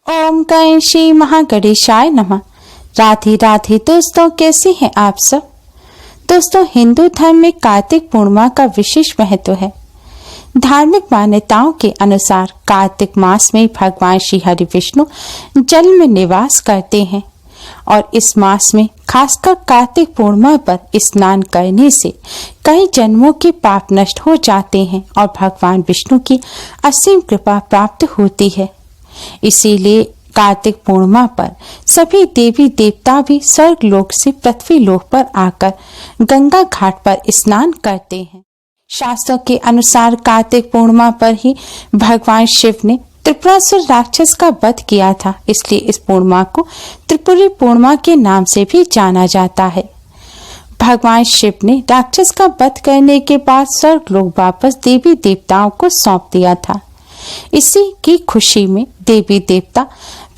ओम गण श्री महागणेशाय नमः। राधे राधे दोस्तों, कैसे हैं आप सब। दोस्तों, हिंदू धर्म में कार्तिक पूर्णिमा का विशेष महत्व है। धार्मिक मान्यताओं के अनुसार कार्तिक मास में भगवान श्री हरि विष्णु जल में निवास करते हैं और इस मास में खासकर कार्तिक पूर्णिमा पर स्नान करने से कई जन्मों के पाप नष्ट हो जाते हैं और भगवान विष्णु की असीम कृपा प्राप्त होती है। इसीलिए कार्तिक पूर्णिमा पर सभी देवी देवता भी स्वर्ग लोक से पृथ्वी लोक पर आकर गंगा घाट पर स्नान करते हैं। शास्त्रों के अनुसार कार्तिक पूर्णिमा पर ही भगवान शिव ने त्रिपुरासुर राक्षस का वध किया था, इसलिए इस पूर्णिमा को त्रिपुरी पूर्णिमा के नाम से भी जाना जाता है। भगवान शिव ने राक्षस का वध करने के बाद स्वर्ग लोक वापस देवी देवताओं को सौंप दिया था। इसी की खुशी में देवी देवता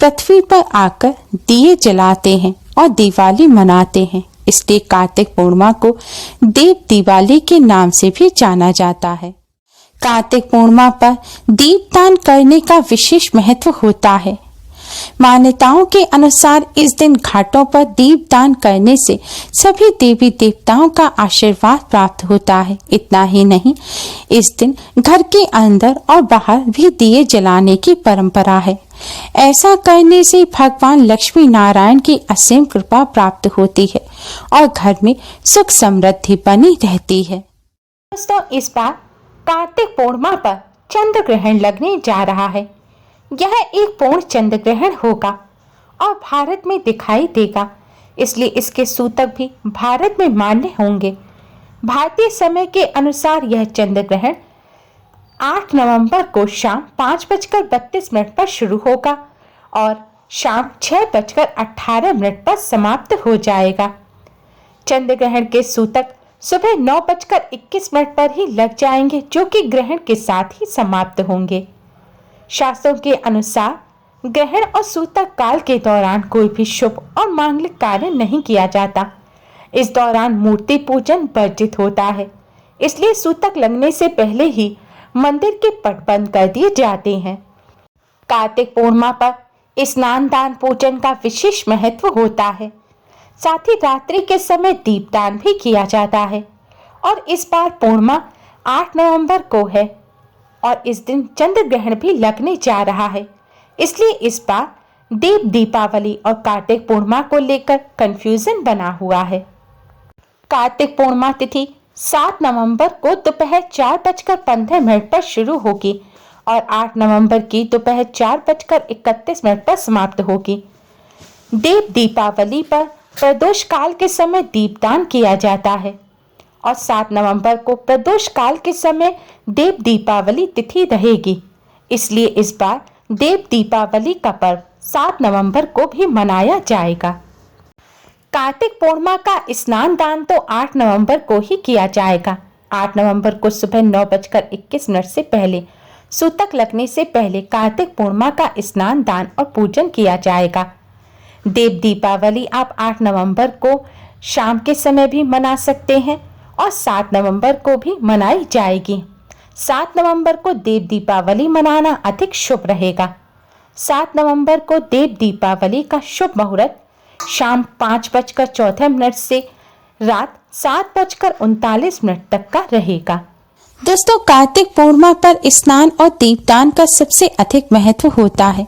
पृथ्वी पर आकर दिए जलाते हैं और दिवाली मनाते हैं। इसलिए कार्तिक पूर्णिमा को देव दिवाली के नाम से भी जाना जाता है। कार्तिक पूर्णिमा पर दीपदान करने का विशेष महत्व होता है। मान्यताओं के अनुसार इस दिन घाटों पर दीपदान करने से सभी देवी देवताओं का आशीर्वाद प्राप्त होता है। इतना ही नहीं, इस दिन घर के अंदर और बाहर भी दिए जलाने की परंपरा है। ऐसा करने से भगवान लक्ष्मी नारायण की असीम कृपा प्राप्त होती है और घर में सुख समृद्धि बनी रहती है। दोस्तों, इस बार कार्तिक पूर्णिमा पर चंद्र ग्रहण लगने जा रहा है। यह एक पूर्ण चंद्र ग्रहण होगा और भारत में दिखाई देगा, इसलिए इसके सूतक भी भारत में मान्य होंगे। भारतीय समय के अनुसार यह चंद्र ग्रहण 8 नवंबर को शाम 5:32 पर शुरू होगा और शाम 6:18 पर समाप्त हो जाएगा। चंद्र ग्रहण के सूतक सुबह 9:21 पर ही लग जाएंगे, जो कि ग्रहण के साथ ही समाप्त होंगे। शास्त्रों के अनुसार ग्रहण और सूतक काल के दौरान कोई भी शुभ और मांगलिक कार्य नहीं किया जाता। इस दौरान मूर्ति पूजन वर्जित होता है, इसलिए सूतक लगने से पहले ही मंदिर के पट बंद कर दिए जाते हैं। कार्तिक पूर्णिमा पर स्नान दान पूजन का विशेष महत्व होता है। साथ ही रात्रि के समय दीपदान भी किया जाता है और इस बार पूर्णिमा 8 नवंबर को है और इस दिन चंद्र ग्रहण भी लगने जा रहा है। इसलिए इस बार देव दीपावली और कार्तिक पूर्णिमा को लेकर कंफ्यूजन बना हुआ है। कार्तिक पूर्णिमा तिथि 7 नवंबर को दोपहर 4:15 पर शुरू होगी और 8 नवंबर की दोपहर 4:31 पर समाप्त होगी। देव दीपावली पर प्रदोष काल के समय दीपदान किया जाता है और 7 नवंबर को प्रदोष काल के समय देव दीपावली तिथि रहेगी। इसलिए इस बार देव दीपावली का पर्व 7 नवंबर को भी मनाया जाएगा। कार्तिक पूर्णिमा का स्नान दान तो 8 नवंबर को ही किया जाएगा। 8 नवंबर को सुबह 9:21 से पहले सूतक लगने से पहले कार्तिक पूर्णिमा का स्नान दान और पूजन किया जाएगा। देव दीपावली आप 8 नवंबर को शाम के समय भी मना सकते हैं और 7 नवंबर को भी मनाई जाएगी। 7 नवंबर को देव दीपावली मनाना अधिक शुभ रहेगा। 7 नवंबर को देव दीपावली का शुभ मुहूर्त शाम 5:14 से रात 7:39 तक का रहेगा। दोस्तों, कार्तिक पूर्णिमा पर स्नान और दीपदान का सबसे अधिक महत्व होता है।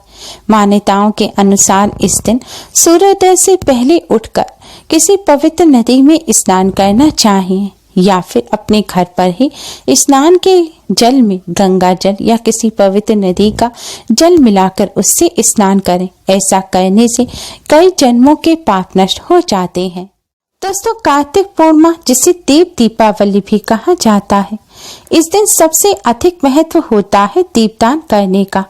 मान्यताओं के अनुसार इस दिन सूर्योदय से पहले उठकर किसी पवित्र नदी में स्नान करना चाहिए या फिर अपने घर पर ही स्नान के जल में गंगा जल या किसी पवित्र नदी का जल मिलाकर उससे स्नान करें। ऐसा करने से कई जन्मों के पाप नष्ट हो जाते हैं। दोस्तों, कार्तिक पूर्णिमा जिसे देव दीपावली भी कहा जाता है, इस दिन सबसे अधिक महत्व होता है दीपदान करने का।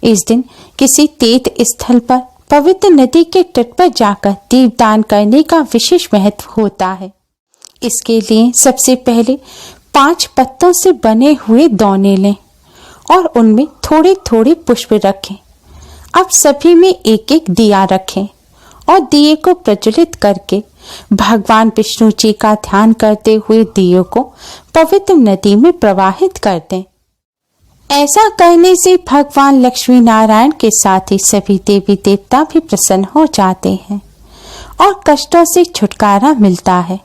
इस दिन किसी तीर्थ स्थल पर पवित्र नदी के तट पर जाकर दीपदान करने का विशेष महत्व होता है। इसके लिए सबसे पहले 5 पत्तों से बने हुए दौने लें और उनमें थोड़े थोड़े पुष्प रखें। अब सभी में एक एक दिया रखें और दिए को प्रज्वलित करके भगवान विष्णु जी का ध्यान करते हुए दियों को पवित्र नदी में प्रवाहित कर दें। ऐसा करने से भगवान लक्ष्मी नारायण के साथ ही सभी देवी देवता भी प्रसन्न हो जाते हैं और कष्टों से छुटकारा मिलता है।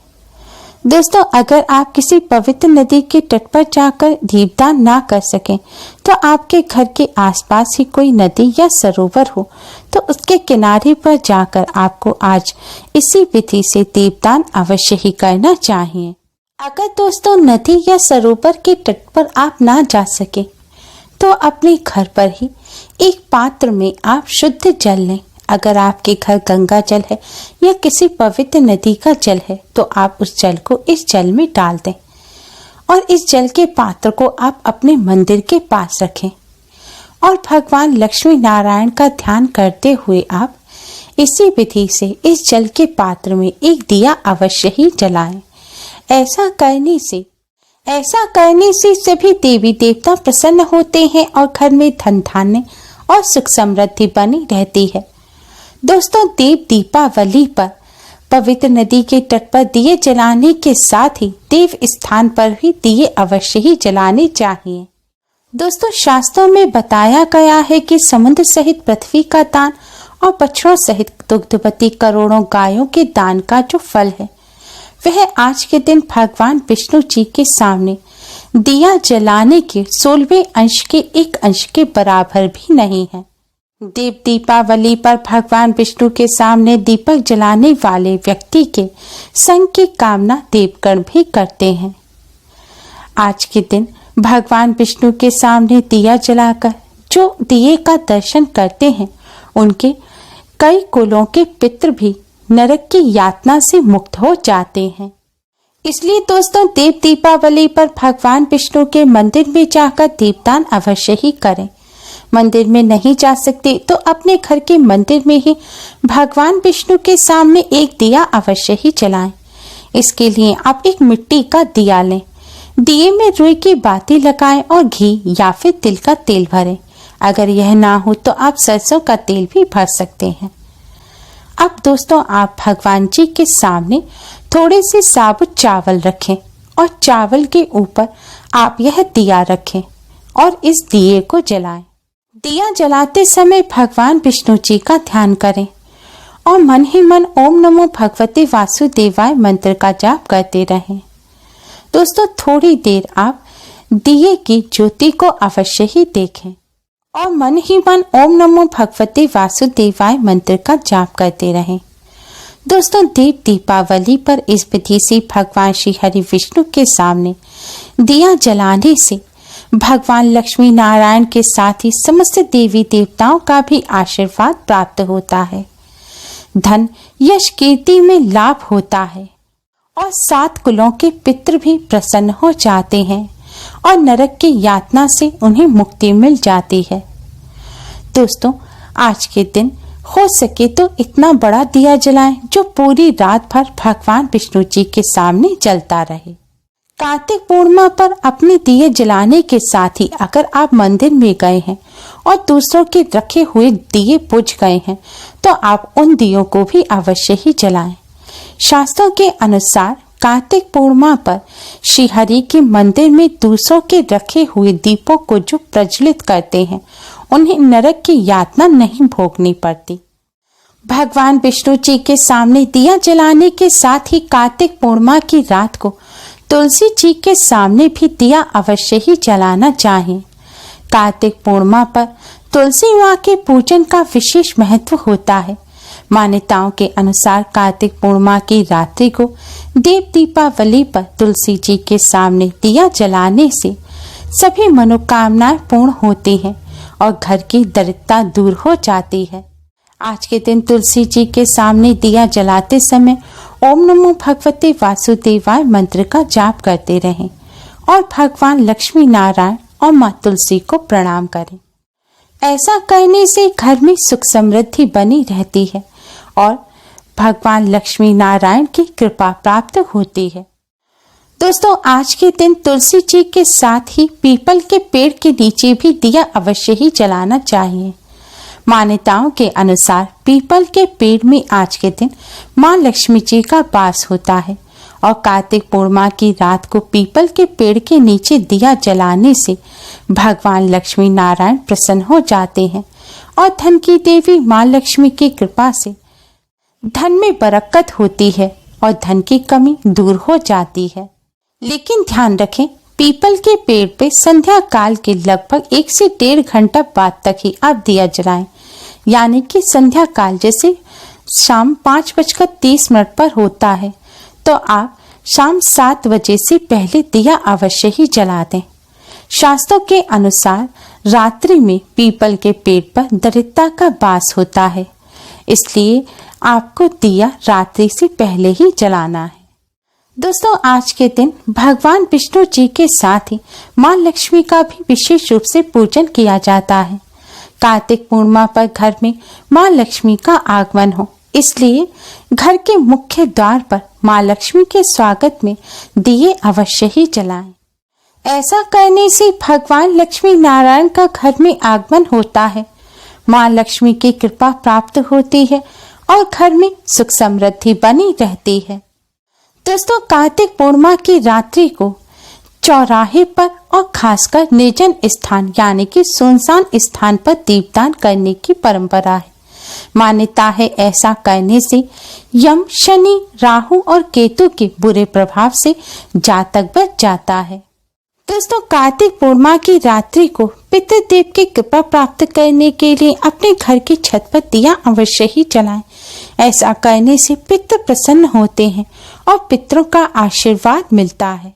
दोस्तों, अगर आप किसी पवित्र नदी के तट पर जाकर दीपदान ना कर सकें तो आपके घर के आसपास ही कोई नदी या सरोवर हो तो उसके किनारे पर जाकर आपको आज इसी विधि से दीपदान अवश्य ही करना चाहिए। अगर दोस्तों नदी या सरोवर के तट पर आप ना जा सके तो अपने घर पर ही एक पात्र में आप शुद्ध जल लें। अगर आपके घर गंगा जल है या किसी पवित्र नदी का जल है तो आप उस जल को इस जल में डाल दें और इस जल के पात्र को आप अपने मंदिर के पास रखें और भगवान लक्ष्मी नारायण का ध्यान करते हुए आप इसी विधि से इस जल के पात्र में एक दिया अवश्य ही जलाएं। ऐसा करने से सभी देवी देवता प्रसन्न होते हैं और घर में धन धान्य और सुख समृद्धि बनी रहती है। दोस्तों, देव दीपावली पर पवित्र नदी के तट पर दिए जलाने के साथ ही देव स्थान पर भी दिए अवश्य ही जलाने चाहिए। दोस्तों, शास्त्रों में बताया गया है कि समुद्र सहित पृथ्वी का दान और बछड़ों सहित दुग्धवती करोड़ों गायों के दान का जो फल है वह आज के दिन भगवान विष्णु जी के सामने दिया जलाने के 16वें अंश के एक अंश के बराबर भी नहीं है। देव दीपावली पर भगवान विष्णु के सामने दीपक जलाने वाले व्यक्ति के संग की कामना देवगण भी करते हैं। आज के दिन भगवान विष्णु के सामने दिया जलाकर जो दिए का दर्शन करते हैं उनके कई कुलों के पितृ भी नरक की यातना से मुक्त हो जाते हैं। इसलिए दोस्तों, देव दीपावली पर भगवान विष्णु के मंदिर में जाकर दीपदान अवश्य ही करें। मंदिर में नहीं जा सकते तो अपने घर के मंदिर में ही भगवान विष्णु के सामने एक दिया अवश्य ही जलाएं। इसके लिए आप एक मिट्टी का दिया लें, दिए में रुई की बाती लगाएं और घी या फिर तिल का तेल भरें। अगर यह ना हो तो आप सरसों का तेल भी भर सकते हैं। अब दोस्तों, आप भगवान जी के सामने थोड़े से साबुत चावल रखें और चावल के ऊपर आप यह दिया रखें और इस दिए को जलाएं। दिया जलाते समय भगवान विष्णु जी का ध्यान करें और मन ही मन ओम नमो भगवते वासुदेवाय मंत्र का जाप करते रहें। दोस्तों, थोड़ी देर आप दिए की ज्योति को अवश्य ही देखें और मन ही मन ओम नमो भगवते वासुदेवाय मंत्र का जाप करते रहें। दोस्तों, देव दीपावली पर इस विधि से भगवान श्री हरि विष्णु के सामने दिया जलाने से भगवान लक्ष्मी नारायण के साथ ही समस्त देवी देवताओं का भी आशीर्वाद प्राप्त होता है। धन यश कीर्ति में लाभ होता है और 7 कुलों के पितृ भी प्रसन्न हो जाते हैं और नरक की यातना से उन्हें मुक्ति मिल जाती है। दोस्तों, आज के दिन हो सके तो इतना बड़ा दिया जलाएं जो पूरी रात भर भगवान विष्णु जी के सामने जलता रहे। कार्तिक पूर्णिमा पर अपने दिए जलाने के साथ ही अगर आप मंदिर में गए हैं और दूसरों के रखे हुए दिए बुझ गए हैं तो आप उन दियों को भी अवश्य ही जलाएं। शास्त्रों के अनुसार कार्तिक पूर्णिमा पर श्री हरि के मंदिर में दूसरों के रखे हुए दीपों को जो प्रज्वलित करते हैं उन्हें नरक की यातना नहीं भोगनी पड़ती। भगवान विष्णु जी के सामने दिया जलाने के साथ ही कार्तिक पूर्णिमा की रात को तुलसी जी के सामने भी दिया अवश्य ही जलाना चाहिए। कार्तिक पूर्णिमा पर तुलसी माँ के पूजन का विशेष महत्व होता है। मान्यताओं के अनुसार कार्तिक पूर्णिमा की रात्रि को देव दीपावली पर तुलसी जी के सामने दिया जलाने से सभी मनोकामनाएं पूर्ण होती हैं और घर की दरिद्रता दूर हो जाती है। आज के दिन तुलसी जी के सामने दिया जलाते समय ओम नमो भगवते वासुदेवाय मंत्र का जाप करते रहें और भगवान लक्ष्मी नारायण और माँ तुलसी को प्रणाम करें। ऐसा करने से घर में सुख समृद्धि बनी रहती है और भगवान लक्ष्मी नारायण की कृपा प्राप्त होती है। दोस्तों, आज के दिन तुलसी जी के साथ ही पीपल के पेड़ के नीचे भी दिया अवश्य ही जलाना चाहिए। मान्यताओं के अनुसार पीपल के पेड़ में आज के दिन माँ लक्ष्मी जी का वास होता है और कार्तिक पूर्णिमा की रात को पीपल के पेड़ के नीचे दिया जलाने से भगवान लक्ष्मी नारायण प्रसन्न हो जाते हैं और धन की देवी माँ लक्ष्मी की कृपा से धन में बरकत होती है और धन की कमी दूर हो जाती है। लेकिन ध्यान रखें, पीपल के पेड़ पे संध्या काल के लगभग 1 से 1.5 घंटा बाद तक ही आप दिया जलाएं, यानी कि संध्या काल जैसे शाम 5:30 पर होता है तो आप शाम 7 बजे से पहले दिया अवश्य ही जला दें। शास्त्रों के अनुसार रात्रि में पीपल के पेड़ पर दरिद्रता का वास होता है, इसलिए आपको दिया रात्रि से पहले ही जलाना है। दोस्तों, आज के दिन भगवान विष्णु जी के साथ ही माँ लक्ष्मी का भी विशेष रूप से पूजन किया जाता है। कार्तिक पूर्णिमा पर घर में माँ लक्ष्मी का आगमन हो, इसलिए घर के मुख्य द्वार पर माँ लक्ष्मी के स्वागत में दिए अवश्य ही जलाएं। ऐसा करने से भगवान लक्ष्मी नारायण का घर में आगमन होता है, माँ लक्ष्मी की कृपा प्राप्त होती है और घर में सुख समृद्धि बनी रहती है। दोस्तों, कार्तिक पूर्णिमा की रात्रि को चौराहे पर और खासकर निर्जन स्थान यानी कि सुनसान स्थान पर दीपदान करने की परंपरा है। मान्यता है ऐसा करने से यम, शनि, राहु और केतु के बुरे प्रभाव से जातक बच जाता है। दोस्तों, कार्तिक पूर्णिमा की रात्रि को पितृदेव की कृपा प्राप्त करने के लिए अपने घर की छत पर दिया अवश्य ही जलाएं। ऐसा करने से पितृ प्रसन्न होते हैं और पितरों का आशीर्वाद मिलता है।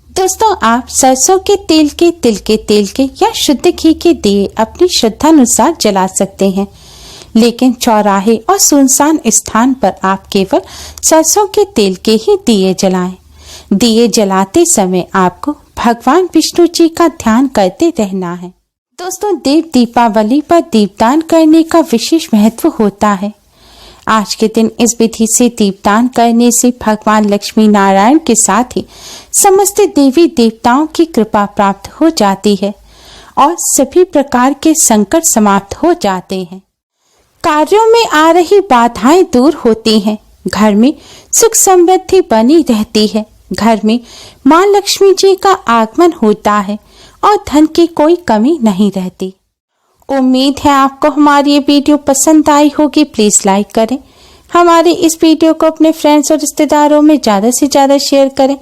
दोस्तों, आप सरसों के तेल के, तिल के तेल के या शुद्ध घी के दिए अपनी श्रद्धा अनुसार जला सकते हैं, लेकिन चौराहे और सुनसान स्थान पर आप केवल सरसों के तेल के ही दिए जलाएं। दिए जलाते समय आपको भगवान विष्णु जी का ध्यान करते रहना है। दोस्तों, देव दीपावली पर दीपदान करने का विशेष महत्व होता है। आज के दिन इस विधि से दीपदान करने से भगवान लक्ष्मी नारायण के साथ ही समस्त देवी देवताओं की कृपा प्राप्त हो जाती है और सभी प्रकार के संकट समाप्त हो जाते हैं। कार्यों में आ रही बाधाएं दूर होती हैं, घर में सुख समृद्धि बनी रहती है, घर में माँ लक्ष्मी जी का आगमन होता है और धन की कोई कमी नहीं रहती। उम्मीद है आपको हमारी ये वीडियो पसंद आई होगी। प्लीज लाइक करें, हमारे इस वीडियो को अपने फ्रेंड्स और रिश्तेदारों में ज्यादा से ज्यादा शेयर करें,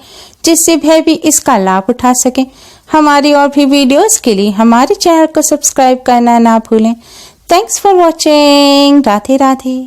जिससे वह भी इसका लाभ उठा सकें। हमारी और भी वीडियोस के लिए हमारे चैनल को सब्सक्राइब करना ना भूलें। Thanks for watching. Radhe Radhe.